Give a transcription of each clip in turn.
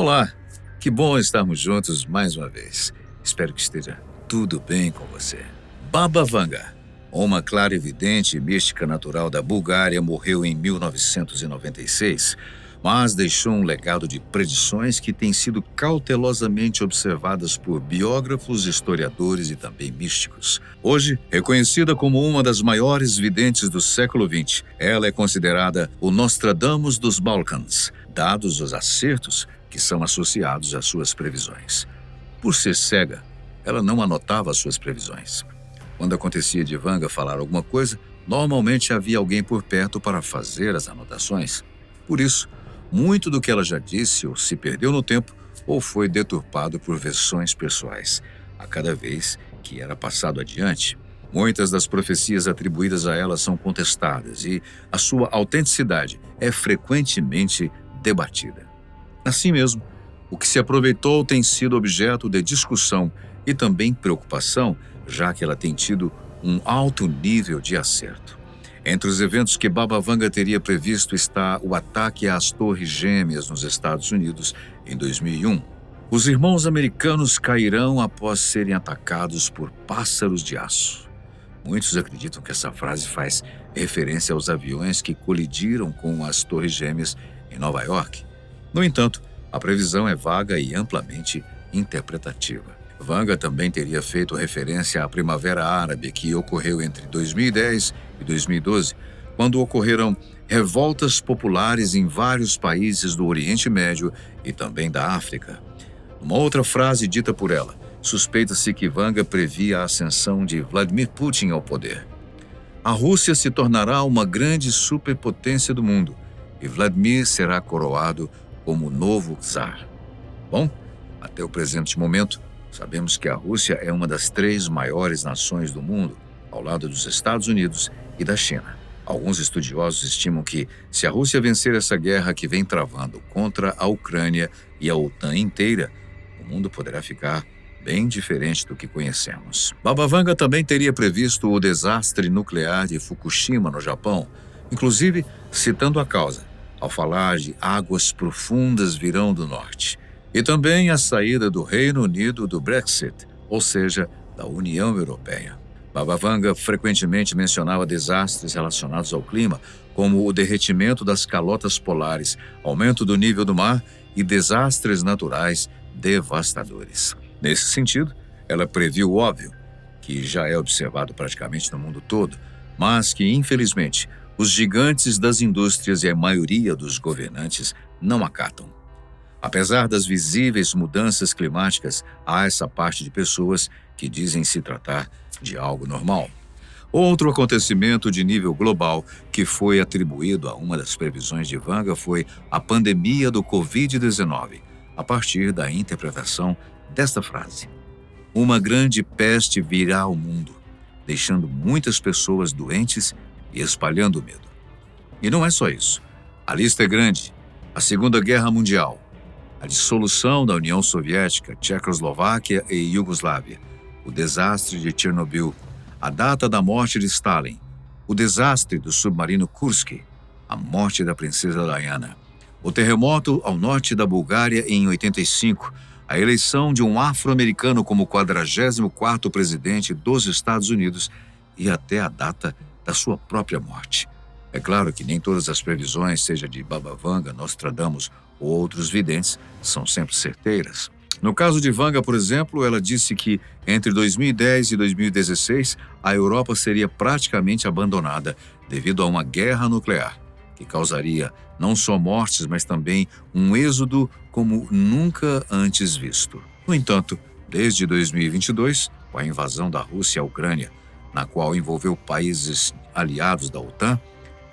Olá, que bom estarmos juntos mais uma vez. Espero que esteja tudo bem com você. Baba Vanga, uma clarividente e mística natural da Bulgária, morreu em 1996, mas deixou um legado de predições que têm sido cautelosamente observadas por biógrafos, historiadores e também místicos. Hoje, reconhecida como uma das maiores videntes do século XX, ela é considerada o Nostradamus dos Balcãs, dados os acertos que são associados às suas previsões. Por ser cega, ela não anotava as suas previsões. Quando acontecia de Vanga falar alguma coisa, normalmente havia alguém por perto para fazer as anotações. Por isso, muito do que ela já disse ou se perdeu no tempo ou foi deturpado por versões pessoais, a cada vez que era passado adiante. Muitas das profecias atribuídas a ela são contestadas e a sua autenticidade é frequentemente debatida. Assim mesmo, o que se aproveitou tem sido objeto de discussão e também preocupação, já que ela tem tido um alto nível de acerto. Entre os eventos que Baba Vanga teria previsto está o ataque às Torres Gêmeas nos Estados Unidos em 2001. Os irmãos americanos cairão após serem atacados por pássaros de aço. Muitos acreditam que essa frase faz referência aos aviões que colidiram com as Torres Gêmeas em Nova York. No entanto, a previsão é vaga e amplamente interpretativa. Vanga também teria feito referência à Primavera Árabe, que ocorreu entre 2010 e 2012, quando ocorreram revoltas populares em vários países do Oriente Médio e também da África. Uma outra frase dita por ela, suspeita-se que Vanga previa a ascensão de Vladimir Putin ao poder. A Rússia se tornará uma grande superpotência do mundo e Vladimir será coroado como novo czar. Bom, até o presente momento, sabemos que a Rússia é uma das 3 maiores nações do mundo, ao lado dos Estados Unidos e da China. Alguns estudiosos estimam que, se a Rússia vencer essa guerra que vem travando contra a Ucrânia e a OTAN inteira, o mundo poderá ficar bem diferente do que conhecemos. Baba Vanga também teria previsto o desastre nuclear de Fukushima, no Japão, inclusive citando a causa, ao falar de águas profundas virão do norte, e também a saída do Reino Unido do Brexit, ou seja, da União Europeia. Baba Vanga frequentemente mencionava desastres relacionados ao clima, como o derretimento das calotas polares, aumento do nível do mar e desastres naturais devastadores. Nesse sentido, ela previu o óbvio, que já é observado praticamente no mundo todo, mas que, infelizmente, os gigantes das indústrias e a maioria dos governantes não acatam. Apesar das visíveis mudanças climáticas, há essa parte de pessoas que dizem se tratar de algo normal. Outro acontecimento de nível global que foi atribuído a uma das previsões de Vanga foi a pandemia do Covid-19, a partir da interpretação desta frase. Uma grande peste virá ao mundo, deixando muitas pessoas doentes e espalhando medo. E não é só isso. A lista é grande. A Segunda Guerra Mundial, a dissolução da União Soviética, Tchecoslováquia e Iugoslávia, o desastre de Chernobyl, a data da morte de Stalin, o desastre do submarino Kursk, a morte da princesa Diana, o terremoto ao norte da Bulgária em 85, a eleição de um afro-americano como 44º presidente dos Estados Unidos e até a data da sua própria morte. É claro que nem todas as previsões, seja de Baba Vanga, Nostradamus ou outros videntes, são sempre certeiras. No caso de Vanga, por exemplo, ela disse que entre 2010 e 2016, a Europa seria praticamente abandonada devido a uma guerra nuclear, que causaria não só mortes, mas também um êxodo como nunca antes visto. No entanto, desde 2022, com a invasão da Rússia à Ucrânia, na qual envolveu países aliados da OTAN,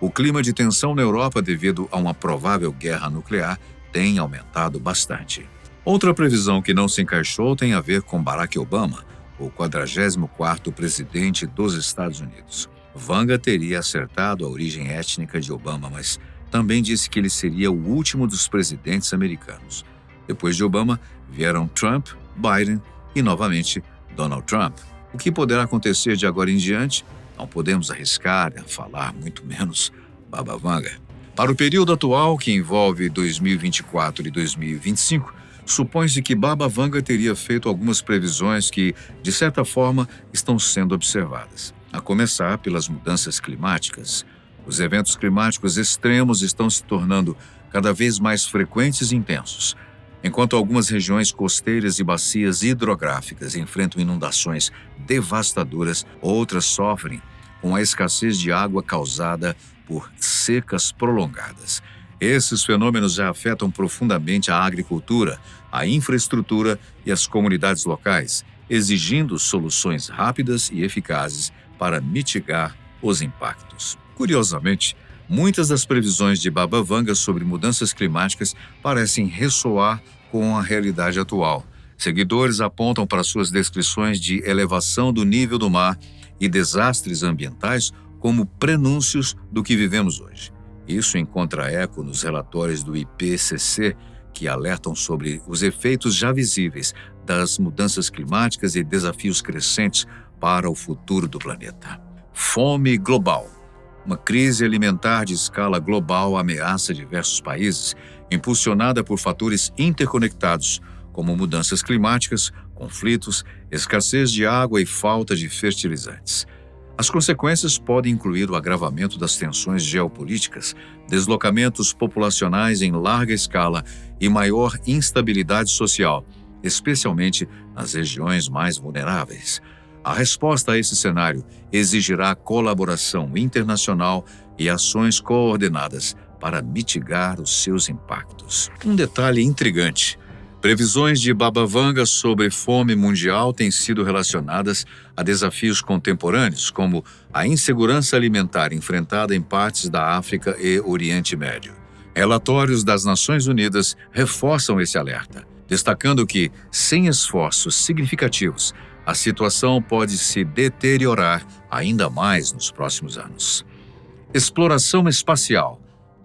o clima de tensão na Europa devido a uma provável guerra nuclear tem aumentado bastante. Outra previsão que não se encaixou tem a ver com Barack Obama, o 44º presidente dos Estados Unidos. Vanga teria acertado a origem étnica de Obama, mas também disse que ele seria o último dos presidentes americanos. Depois de Obama, vieram Trump, Biden e, novamente, Donald Trump. O que poderá acontecer de agora em diante, não podemos arriscar a falar, muito menos Baba Vanga. Para o período atual, que envolve 2024 e 2025, supõe-se que Baba Vanga teria feito algumas previsões que, de certa forma, estão sendo observadas. A começar pelas mudanças climáticas. Os eventos climáticos extremos estão se tornando cada vez mais frequentes e intensos. Enquanto algumas regiões costeiras e bacias hidrográficas enfrentam inundações devastadoras, outras sofrem com a escassez de água causada por secas prolongadas. Esses fenômenos já afetam profundamente a agricultura, a infraestrutura e as comunidades locais, exigindo soluções rápidas e eficazes para mitigar os impactos. Curiosamente, muitas das previsões de Baba Vanga sobre mudanças climáticas parecem ressoar com a realidade atual. Seguidores apontam para suas descrições de elevação do nível do mar e desastres ambientais como prenúncios do que vivemos hoje. Isso encontra eco nos relatórios do IPCC, que alertam sobre os efeitos já visíveis das mudanças climáticas e desafios crescentes para o futuro do planeta. Fome global. Uma crise alimentar de escala global ameaça diversos países, impulsionada por fatores interconectados, como mudanças climáticas, conflitos, escassez de água e falta de fertilizantes. As consequências podem incluir o agravamento das tensões geopolíticas, deslocamentos populacionais em larga escala e maior instabilidade social, especialmente nas regiões mais vulneráveis. A resposta a esse cenário exigirá colaboração internacional e ações coordenadas para mitigar os seus impactos. Um detalhe intrigante: previsões de Baba Vanga sobre fome mundial têm sido relacionadas a desafios contemporâneos, como a insegurança alimentar enfrentada em partes da África e Oriente Médio. Relatórios das Nações Unidas reforçam esse alerta, destacando que, sem esforços significativos, a situação pode se deteriorar ainda mais nos próximos anos. Exploração espacial.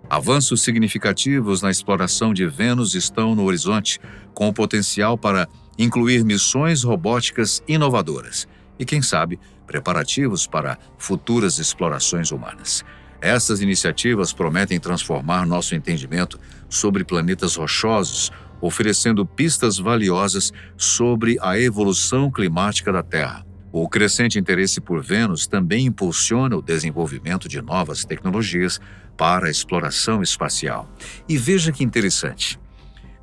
Avanços significativos na exploração de Vênus estão no horizonte, com o potencial para incluir missões robóticas inovadoras e, quem sabe, preparativos para futuras explorações humanas. Essas iniciativas prometem transformar nosso entendimento sobre planetas rochosos, oferecendo pistas valiosas sobre a evolução climática da Terra. O crescente interesse por Vênus também impulsiona o desenvolvimento de novas tecnologias para a exploração espacial. E veja que interessante.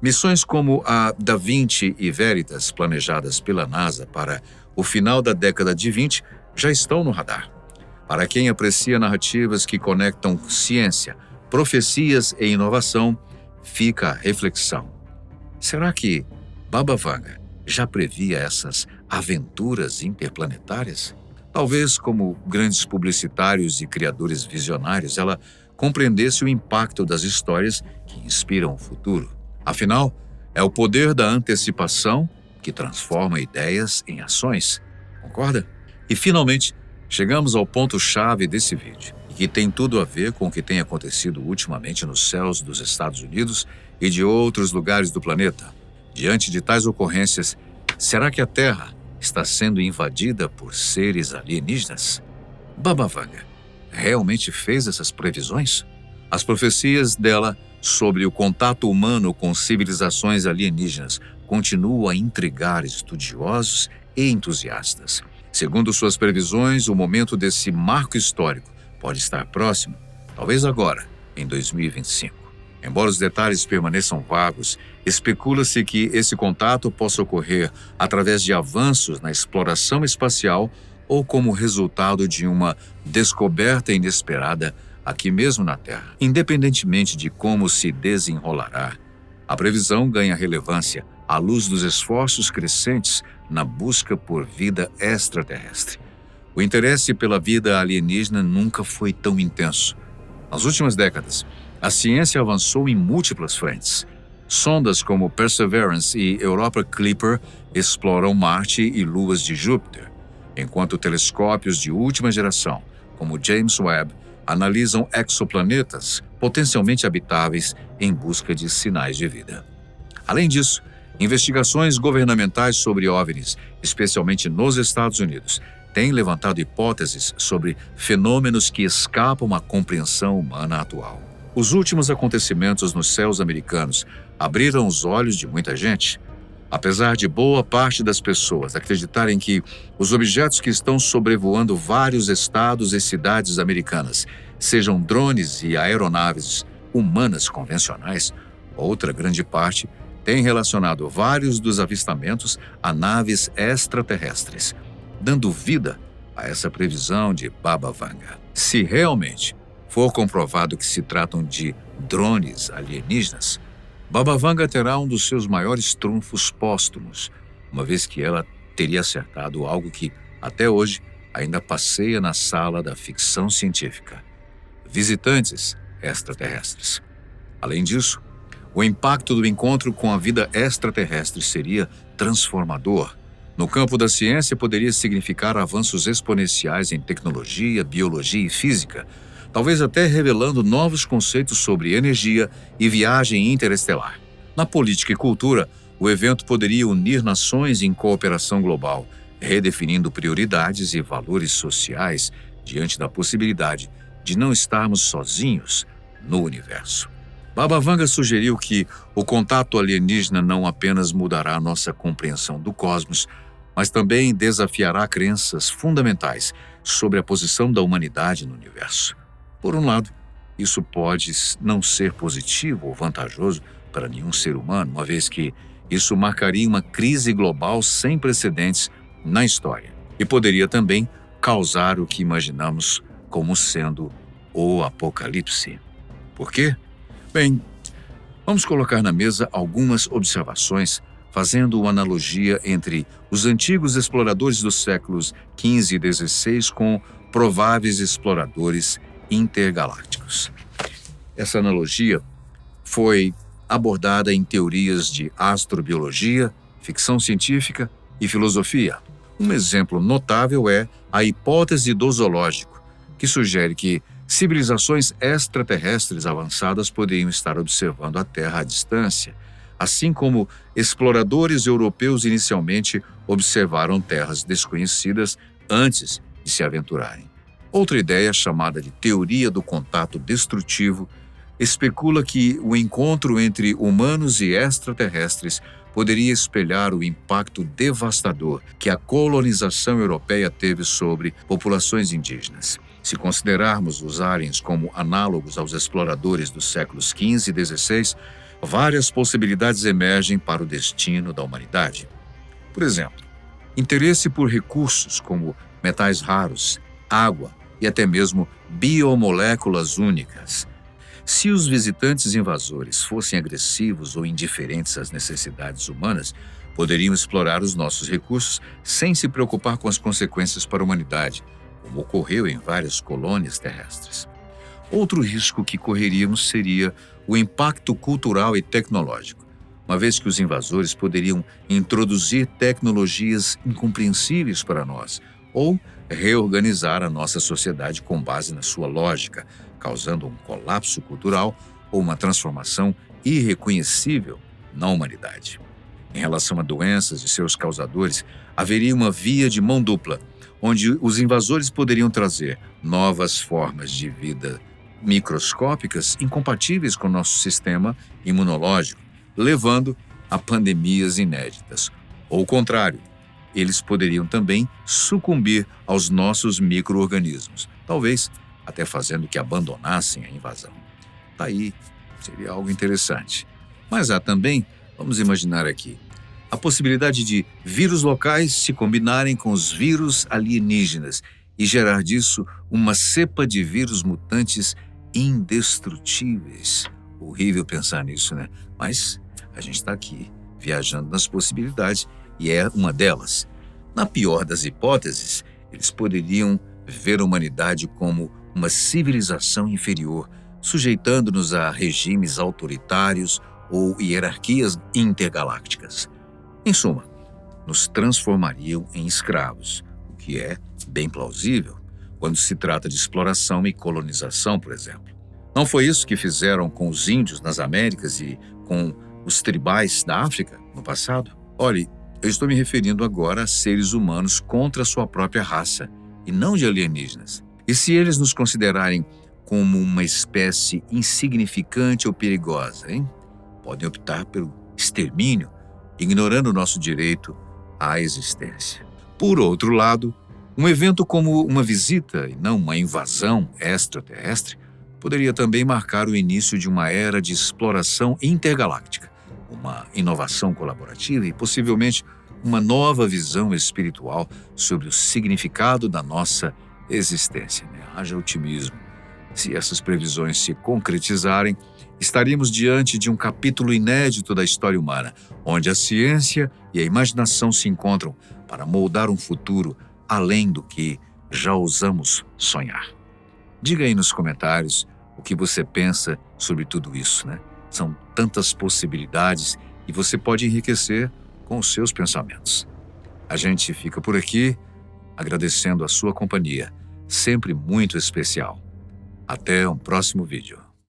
Missões como a Da Vinci e Veritas, planejadas pela NASA para o final da década de 20, já estão no radar. Para quem aprecia narrativas que conectam ciência, profecias e inovação, fica a reflexão. Será que Baba Vanga já previa essas aventuras interplanetárias? Talvez, como grandes publicitários e criadores visionários, ela compreendesse o impacto das histórias que inspiram o futuro. Afinal, é o poder da antecipação que transforma ideias em ações. Concorda? E, finalmente, chegamos ao ponto-chave desse vídeo, e que tem tudo a ver com o que tem acontecido ultimamente nos céus dos Estados Unidos e de outros lugares do planeta. Diante de tais ocorrências, será que a Terra está sendo invadida por seres alienígenas? Baba Vanga realmente fez essas previsões? As profecias dela sobre o contato humano com civilizações alienígenas continuam a intrigar estudiosos e entusiastas. Segundo suas previsões, o momento desse marco histórico pode estar próximo, talvez agora, em 2025. Embora os detalhes permaneçam vagos, especula-se que esse contato possa ocorrer através de avanços na exploração espacial ou como resultado de uma descoberta inesperada aqui mesmo na Terra. Independentemente de como se desenrolará, a previsão ganha relevância à luz dos esforços crescentes na busca por vida extraterrestre. O interesse pela vida alienígena nunca foi tão intenso. Nas últimas décadas, a ciência avançou em múltiplas frentes. Sondas como Perseverance e Europa Clipper exploram Marte e luas de Júpiter, enquanto telescópios de última geração, como James Webb, analisam exoplanetas potencialmente habitáveis em busca de sinais de vida. Além disso, investigações governamentais sobre OVNIs, especialmente nos Estados Unidos, têm levantado hipóteses sobre fenômenos que escapam à compreensão humana atual. Os últimos acontecimentos nos céus americanos abriram os olhos de muita gente. Apesar de boa parte das pessoas acreditarem que os objetos que estão sobrevoando vários estados e cidades americanas sejam drones e aeronaves humanas convencionais, outra grande parte tem relacionado vários dos avistamentos a naves extraterrestres, dando vida a essa previsão de Baba Vanga. Se realmente for comprovado que se tratam de drones alienígenas, Baba Vanga terá um dos seus maiores trunfos póstumos, uma vez que ela teria acertado algo que, até hoje, ainda passeia na sala da ficção científica: visitantes extraterrestres. Além disso, o impacto do encontro com a vida extraterrestre seria transformador. No campo da ciência, poderia significar avanços exponenciais em tecnologia, biologia e física, talvez até revelando novos conceitos sobre energia e viagem interestelar. Na política e cultura, o evento poderia unir nações em cooperação global, redefinindo prioridades e valores sociais diante da possibilidade de não estarmos sozinhos no universo. Baba Vanga sugeriu que o contato alienígena não apenas mudará nossa compreensão do cosmos, mas também desafiará crenças fundamentais sobre a posição da humanidade no universo. Por um lado, isso pode não ser positivo ou vantajoso para nenhum ser humano, uma vez que isso marcaria uma crise global sem precedentes na história e poderia também causar o que imaginamos como sendo o apocalipse. Por quê? Bem, vamos colocar na mesa algumas observações fazendo uma analogia entre os antigos exploradores dos séculos XV e XVI com prováveis exploradores intergalácticos. Essa analogia foi abordada em teorias de astrobiologia, ficção científica e filosofia. Um exemplo notável é a hipótese do zoológico, que sugere que civilizações extraterrestres avançadas poderiam estar observando a Terra à distância, assim como exploradores europeus inicialmente observaram terras desconhecidas antes de se aventurarem. Outra ideia, chamada de teoria do contato destrutivo, especula que o encontro entre humanos e extraterrestres poderia espelhar o impacto devastador que a colonização europeia teve sobre populações indígenas. Se considerarmos os aliens como análogos aos exploradores dos séculos XV e XVI, várias possibilidades emergem para o destino da humanidade. Por exemplo, interesse por recursos como metais raros, água e até mesmo biomoléculas únicas. Se os visitantes invasores fossem agressivos ou indiferentes às necessidades humanas, poderiam explorar os nossos recursos sem se preocupar com as consequências para a humanidade, como ocorreu em várias colônias terrestres. Outro risco que correríamos seria o impacto cultural e tecnológico, uma vez que os invasores poderiam introduzir tecnologias incompreensíveis para nós ou reorganizar a nossa sociedade com base na sua lógica, causando um colapso cultural ou uma transformação irreconhecível na humanidade. Em relação a doenças e seus causadores, haveria uma via de mão dupla, onde os invasores poderiam trazer novas formas de vida microscópicas incompatíveis com o nosso sistema imunológico, levando a pandemias inéditas. Ou o contrário, eles poderiam também sucumbir aos nossos micro-organismos, talvez até fazendo que abandonassem a invasão. Daí seria algo interessante. Mas há também, vamos imaginar aqui, a possibilidade de vírus locais se combinarem com os vírus alienígenas e gerar disso uma cepa de vírus mutantes indestrutíveis. Horrível pensar nisso, né? Mas a gente está aqui, viajando nas possibilidades, e é uma delas. Na pior das hipóteses, eles poderiam ver a humanidade como uma civilização inferior, sujeitando-nos a regimes autoritários ou hierarquias intergalácticas. Em suma, nos transformariam em escravos, o que é bem plausível quando se trata de exploração e colonização, por exemplo. Não foi isso que fizeram com os índios nas Américas e com os tribais da África no passado? Olhe, eu estou me referindo agora a seres humanos contra a sua própria raça, e não de alienígenas. E se eles nos considerarem como uma espécie insignificante ou perigosa, hein? Podem optar pelo extermínio, ignorando o nosso direito à existência. Por outro lado, um evento como uma visita e não uma invasão extraterrestre poderia também marcar o início de uma era de exploração intergaláctica, uma inovação colaborativa e possivelmente uma nova visão espiritual sobre o significado da nossa existência. Haja otimismo. Se essas previsões se concretizarem, estaríamos diante de um capítulo inédito da história humana, onde a ciência e a imaginação se encontram para moldar um futuro além do que já ousamos sonhar. Diga aí nos comentários o que você pensa sobre tudo isso, né? São tantas possibilidades e você pode enriquecer com os seus pensamentos. A gente fica por aqui, agradecendo a sua companhia, sempre muito especial. Até um próximo vídeo.